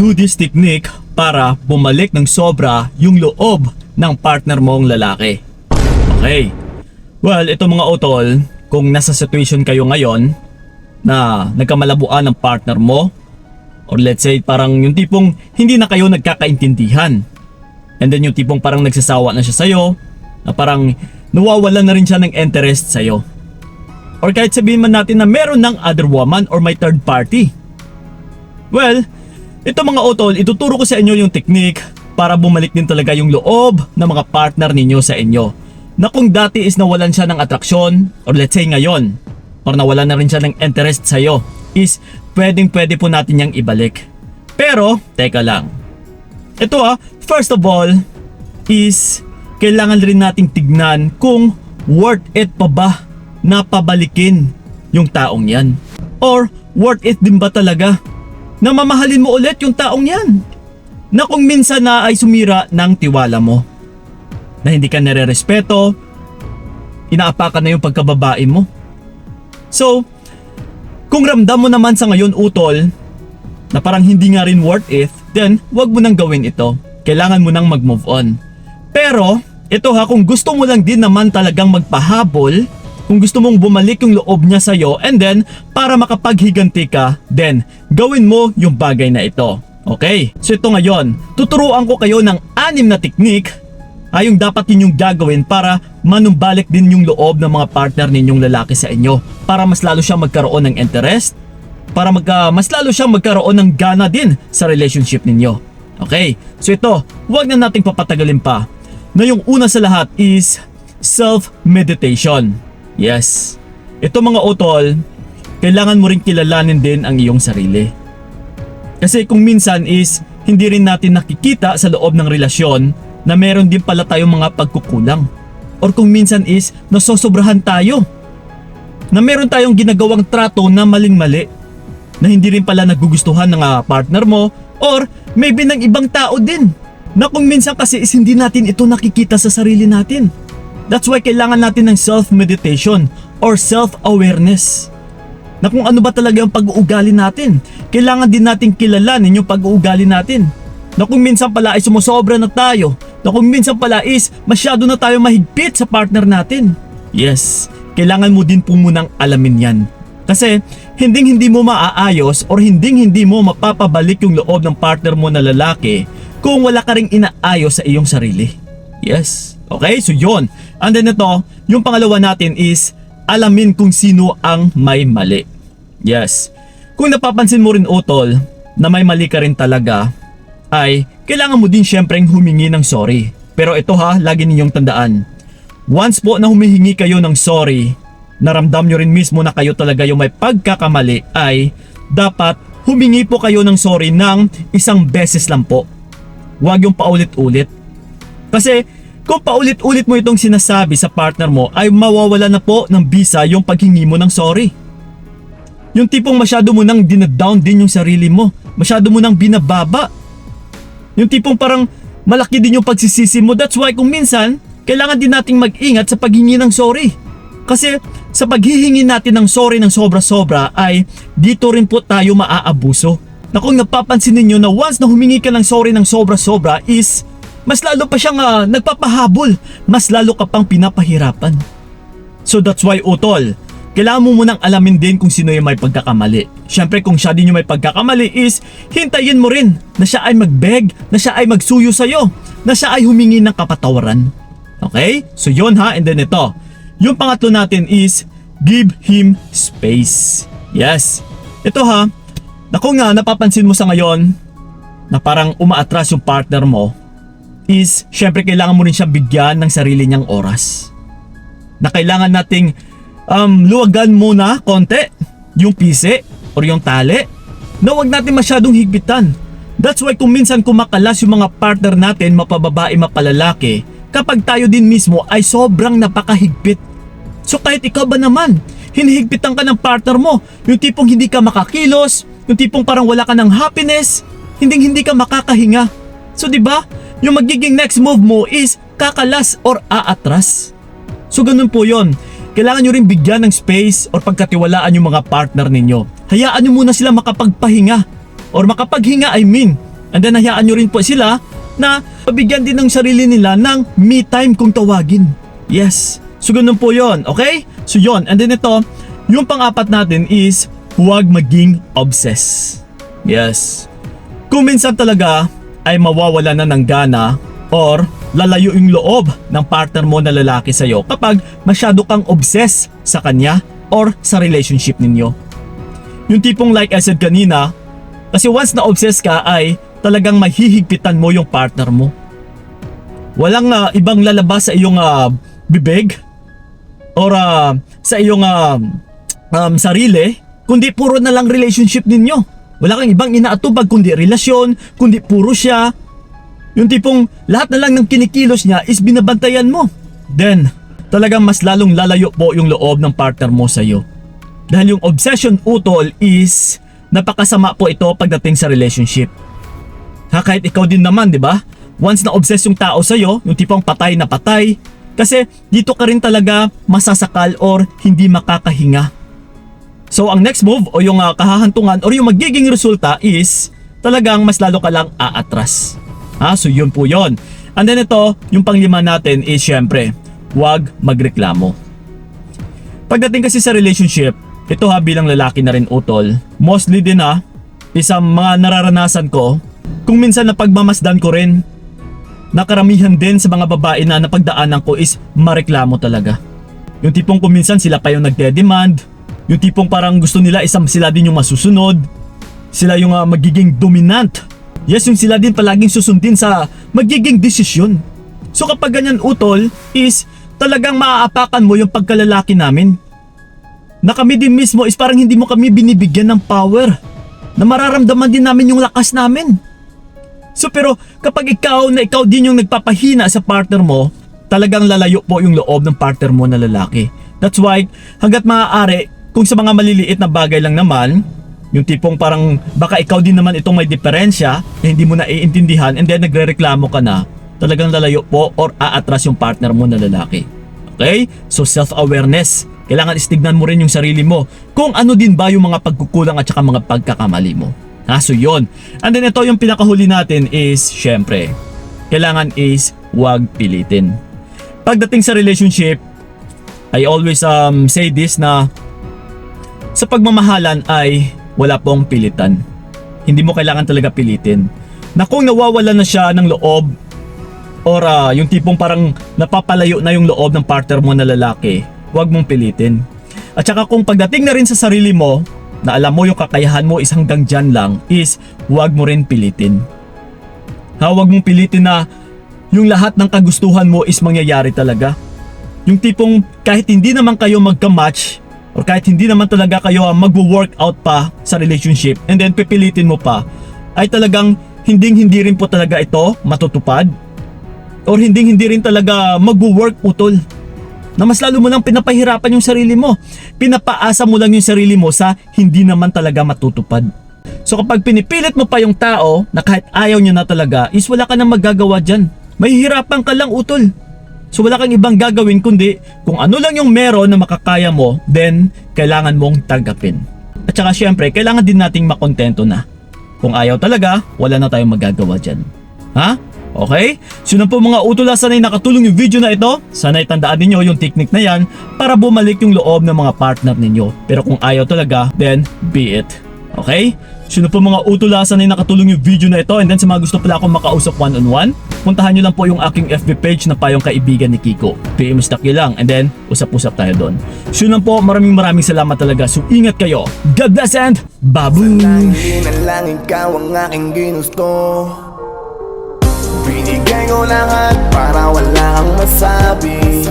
do this technique para bumalik ng sobra yung loob ng partner mong lalaki. Okay. Well, ito mga utol, kung nasa situation kayo ngayon na nagkamalabuan ng partner mo, or let's say parang yung tipong hindi na kayo nagkakaintindihan, and then yung tipong parang nagsasawa na siya sa'yo, na parang nawawala na rin siya ng interest sa'yo. Or kahit sabihin man natin na meron ng other woman or may third party. Well, ito mga utol, ituturo ko sa inyo yung technique para bumalik din talaga yung loob ng mga partner ninyo sa inyo. Na kung dati is nawalan siya ng atraksyon, or let's say ngayon, or nawalan na rin siya ng interest sa'yo, is pwede po natin yang ibalik. Pero, teka lang. Ito first of all, is kailangan rin nating tignan kung worth it pa ba na pabalikin yung taong yan. Or worth it din ba talaga na mamahalin mo ulit yung taong yan? Na kung minsan na ay sumira ng tiwala mo. Na hindi ka nare-respeto, inaapakan na yung pagkababae mo. So, kung ramdam mo naman sa ngayon utol, na parang hindi nga rin worth it, then wag mo nang gawin ito. Kailangan mo nang mag-move on. Pero, ito kung gusto mo lang din naman talagang magpahabol, kung gusto mong bumalik yung loob niya sa'yo, and then, para makapaghiganti ka, then, gawin mo yung bagay na ito. Okay? So ito ngayon, tuturuan ko kayo ng 6 na technique ay yung dapat ninyong gagawin para manumbalik din yung loob ng mga partner ninyong lalaki sa inyo. Para mas lalo siyang magkaroon ng interest, para mas lalo siyang magkaroon ng gana din sa relationship ninyo. Okay? So ito, huwag na nating papatagalin pa. Na yung una sa lahat is self-meditation. Yes. Ito mga utol, kailangan mo rin kilalanin din ang iyong sarili. Kasi kung minsan is hindi rin natin nakikita sa loob ng relasyon na meron din pala tayong mga pagkukulang. Or kung minsan is nasosobrahan tayo. Na meron tayong ginagawang trato na maling-mali. Na hindi rin pala nagugustuhan ng partner mo or maybe ng ibang tao din. Na kung minsan kasi is hindi natin ito nakikita sa sarili natin. That's why kailangan natin ng self-meditation or self-awareness. Na kung ano ba talaga yung pag-uugali natin. Kailangan din natin kilalanin yung pag-uugali natin. Na kung minsan pala ay sumusobra na tayo. Na kung minsan pala is masyado na tayo mahigpit sa partner natin. Yes, kailangan mo din po munang alamin yan. Kasi hindi mo maaayos or hindi mo mapapabalik yung loob ng partner mo na lalaki kung wala ka ring inaayos sa iyong sarili. Yes, okay, so yun. And then ito, yung pangalawa natin is alamin kung sino ang may mali. Yes, kung napapansin mo rin utol na may mali ka rin talaga, ay kailangan mo din syempreng humingi ng sorry. Pero ito lagi ninyong tandaan. Once po na humihingi kayo ng sorry, naramdam nyo rin mismo na kayo talaga yung may pagkakamali, ay dapat humingi po kayo ng sorry ng 1 beses lang po. Huwag yung paulit-ulit. Kasi kung paulit-ulit mo itong sinasabi sa partner mo, ay mawawala na po ng bisa yung paghingi mo ng sorry. Yung tipong masyado mo nang dinadown din yung sarili mo. Masyado mo nang binababa. Yung tipong parang malaki din yung pagsisisi mo. That's why kung minsan, kailangan din nating mag-ingat sa paghingi ng sorry. Kasi sa paghihingi natin ng sorry ng sobra-sobra ay dito rin po tayo maaabuso. Na kung napapansin ninyo na once na humingi ka ng sorry ng sobra-sobra is mas lalo pa siyang nagpapahabol. Mas lalo ka pang pinapahirapan. So that's why utol, kailangan mo munang alamin din kung sino yung may pagkakamali. Syempre kung siya din yung may pagkakamali is hintayin mo rin na siya ay mag-beg, na siya ay magsuyo sa'yo, na siya ay humingi ng kapatawaran. Okay? So yun and then ito. Yung pangatlo natin is give him space. Yes. Ito na kung napapansin mo sa ngayon na parang umaatras yung partner mo, is syempre kailangan mo rin siyang bigyan ng sarili niyang oras. Na kailangan nating luwagan muna konti yung pisi or yung tali, na huwag natin masyadong higpitan. That's why kung minsan kumakalas yung mga partner natin, mapababae, mapalalaki, kapag tayo din mismo ay sobrang napakahigpit. So kahit ikaw ba naman, hinihigpitan ka ng partner mo, yung tipong hindi ka makakilos, yung tipong parang wala ka ng happiness, hindi ka makakahinga. So diba, yung magiging next move mo is kakalas or aatras. So ganun po yon. Kailangan nyo rin bigyan ng space or pagkatiwalaan yung mga partner ninyo. Hayaan nyo muna sila makapagpahinga. Or makapaghinga, And then hayaan nyo rin po sila na pabigyan din ng sarili nila ng me time kung tawagin. Yes. So ganun po yon, okay? So yon. And then ito, yung pang-apat natin is huwag maging obsess. Yes. Kung minsan talaga ay mawawala na ng gana or lalayo yung loob ng partner mo na lalaki sa'yo kapag masyado kang obsess sa kanya or sa relationship ninyo. Yung tipong like I said kanina, kasi once na obsess ka ay talagang mahihigpitan mo yung partner mo. Walang ibang lalabas sa iyong bibig or sa iyong sarili, kundi puro na lang relationship ninyo. Wala kang ibang inaatubag kundi relasyon, kundi puro siya. Yung tipong lahat na lang ng kinikilos niya is binabantayan mo. Then, talagang mas lalong lalayo po yung loob ng partner mo sa iyo. Dahil yung obsession utol is napakasama po ito pagdating sa relationship. Kahit ikaw din naman, di ba? Once na obsess yung tao sa iyo, yung tipong patay na patay, kasi dito ka rin talaga masasakal or hindi makakahinga. So ang next move o yung kahahantungan or yung magiging resulta is talagang mas lalo ka lang aatras. So yun po yun. And then ito, yung panglima natin is syempre, huwag magreklamo. Pagdating kasi sa relationship, ito bilang lalaki na rin utol, mostly din isang mga nararanasan ko, kung minsan napagmamasdan ko rin, nakaramihan din sa mga babae na napagdaanan ko is mareklamo talaga. Yung tipong kung minsan sila pa yung nagde-demand, yung tipong parang gusto nila isang sila din yung masusunod, sila yung magiging dominant. Yes, yung sila din palaging susundin sa magiging desisyon. So kapag ganyan utol is talagang maaapakan mo yung pagkalalaki namin. Na kami din mismo is parang hindi mo kami binibigyan ng power. Na mararamdaman din namin yung lakas namin. So pero kapag ikaw din yung nagpapahina sa partner mo, talagang lalayo po yung loob ng partner mo na lalaki. That's why hanggat maaari, kung sa mga maliliit na bagay lang naman, yung tipong parang baka ikaw din naman itong may diferensya na hindi mo na iintindihan and then nagrereklamo ka na, talagang lalayo po or aatras yung partner mo na lalaki. Okay? So self-awareness. Kailangan istignan mo rin yung sarili mo kung ano din ba yung mga pagkukulang at saka mga pagkakamali mo. So yun. And then ito yung pinakahuli natin is syempre, kailangan is huwag pilitin. Pagdating sa relationship, I always say this na sa pagmamahalan ay wala pong pilitan. Hindi mo kailangan talaga pilitin. Na kung nawawala na siya ng loob or yung tipong parang napapalayo na yung loob ng partner mo na lalaki, huwag mong pilitin. At saka kung pagdating na rin sa sarili mo, na alam mo yung kakayahan mo is hanggang dyan lang, is huwag mo rin pilitin. Huwag mong pilitin na yung lahat ng kagustuhan mo is mangyayari talaga. Yung tipong kahit hindi naman kayo magka-match or kahit hindi naman talaga kayo magwo-workout pa sa relationship and then pipilitin mo pa, ay talagang hindi rin po talaga ito matutupad or hindi rin talaga magwo-work utol. Na mas lalo mo nang pinapahirapan yung sarili mo. Pinapaasa mo lang yung sarili mo sa hindi naman talaga matutupad. So kapag pinipilit mo pa yung tao na kahit ayaw niya na talaga, is wala ka nang magagawa dyan. Mahihirapan ka lang utol. So wala kang ibang gagawin kundi kung ano lang yung meron na makakaya mo, then kailangan mong tanggapin. At saka syempre, kailangan din nating makontento na. Kung ayaw talaga, wala na tayong magagawa dyan. Okay? So yun po mga utula, sana'y nakatulong yung video na ito. Sana'y tandaan ninyo yung technique na yan para bumalik yung loob ng mga partner ninyo. Pero kung ayaw talaga, then be it. Okay? So yun po mga utula, sana'y nakatulong yung video na ito. And then sa mga gusto pala akong makausap one-on-one, puntahan nyo lang po yung aking FB page na Payong Kaibigan ni Kiko. PM Staki lang and then usap-usap tayo doon. So yun lang po, maraming salamat talaga. So ingat kayo. God bless and babush! Sanangin na lang ikaw ang aking ginusto. Binigay ko lahat para wala kang masabi.